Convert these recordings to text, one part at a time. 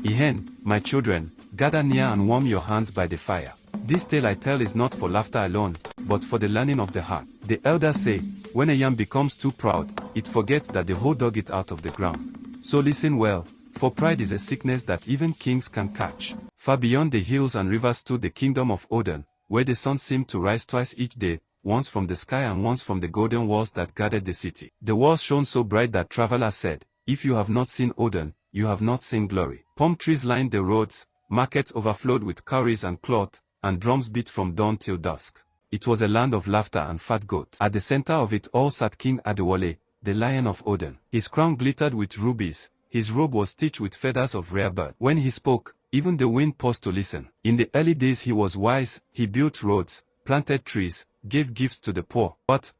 Ehen, my children, gather near and warm your hands by the fire. This tale I tell is not for laughter alone, but for the learning of the heart. The elders say, when a yam becomes too proud, it forgets that the hoe dug it out of the ground. So listen well, for pride is a sickness that even kings can catch. Far beyond the hills and rivers stood the kingdom of Odan, where the sun seemed to rise twice each day, once from the sky and once from the golden walls that guarded the city. The walls shone so bright that travelers said, if you have not seen Odan, you have not seen glory. Palm trees lined the roads, markets overflowed with cowries and cloth, and drums beat from dawn till dusk. It was a land of laughter and fat goats. At the center of it all sat King Adewale, the Lion of Odan. His crown glittered with rubies, his robe was stitched with feathers of rare bird. When he spoke, even the wind paused to listen. In the early days he was wise, he built roads, planted trees, gave gifts to the poor. But,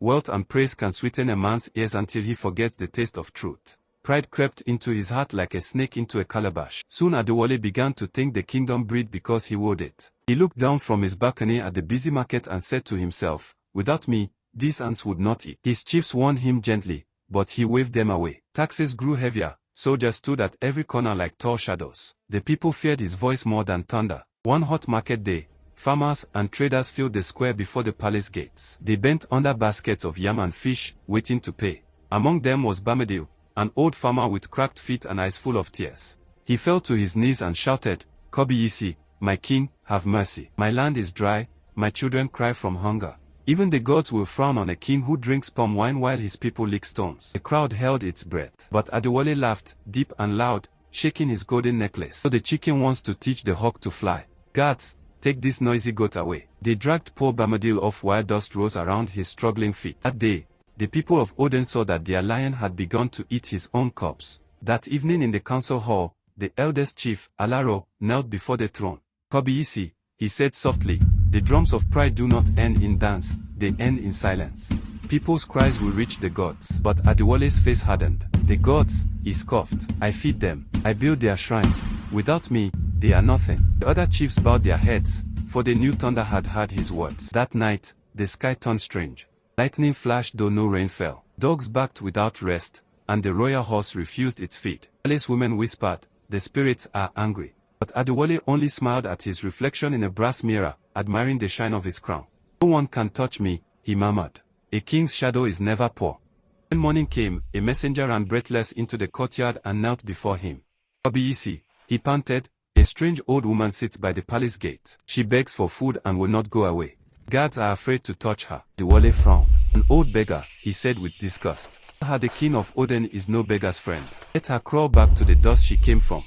wealth and praise can sweeten a man's ears until he forgets the taste of truth. Pride crept into his heart like a snake into a calabash. Soon Adewale began to think the kingdom breathed because he wore it. He looked down from his balcony at the busy market and said to himself, without me, these ants would not eat. His chiefs warned him gently, but he waved them away. Taxes grew heavier, soldiers stood at every corner like tall shadows. The people feared his voice more than thunder. One hot market day, farmers and traders filled the square before the palace gates. They bent under baskets of yam and fish, waiting to pay. Among them was Bamedil, an old farmer with cracked feet and eyes full of tears. He fell to his knees and shouted, Kabiyesi, my king, have mercy. My land is dry, my children cry from hunger. Even the gods will frown on a king who drinks palm wine while his people lick stones. The crowd held its breath. But Adewale laughed, deep and loud, shaking his golden necklace. So the chicken wants to teach the hawk to fly. Guards, take this noisy goat away. They dragged poor Bamedil off while dust rose around his struggling feet. That day, the people of Odan saw that their lion had begun to eat his own cubs. That evening in the council hall, the eldest chief, Alaro, knelt before the throne. Kabiyesi, he said softly, the drums of pride do not end in dance, they end in silence. People's cries will reach the gods. But Adewale's face hardened. The gods, he scoffed, I feed them, I build their shrines. Without me, they are nothing. The other chiefs bowed their heads, for they knew thunder had heard his words. That night, the sky turned strange. Lightning flashed though no rain fell. Dogs barked without rest, and the royal horse refused its feed. Palace women whispered, the spirits are angry. But Adewale only smiled at his reflection in a brass mirror, admiring the shine of his crown. No one can touch me, he murmured. A king's shadow is never poor. When morning came, a messenger ran breathless into the courtyard and knelt before him. Kabiyesi, he panted, a strange old woman sits by the palace gate. She begs for food and will not go away. Guards are afraid to touch her. Adewale frowned. An old beggar, he said with disgust. Her the king of Odan is no beggar's friend. Let her crawl back to the dust she came from.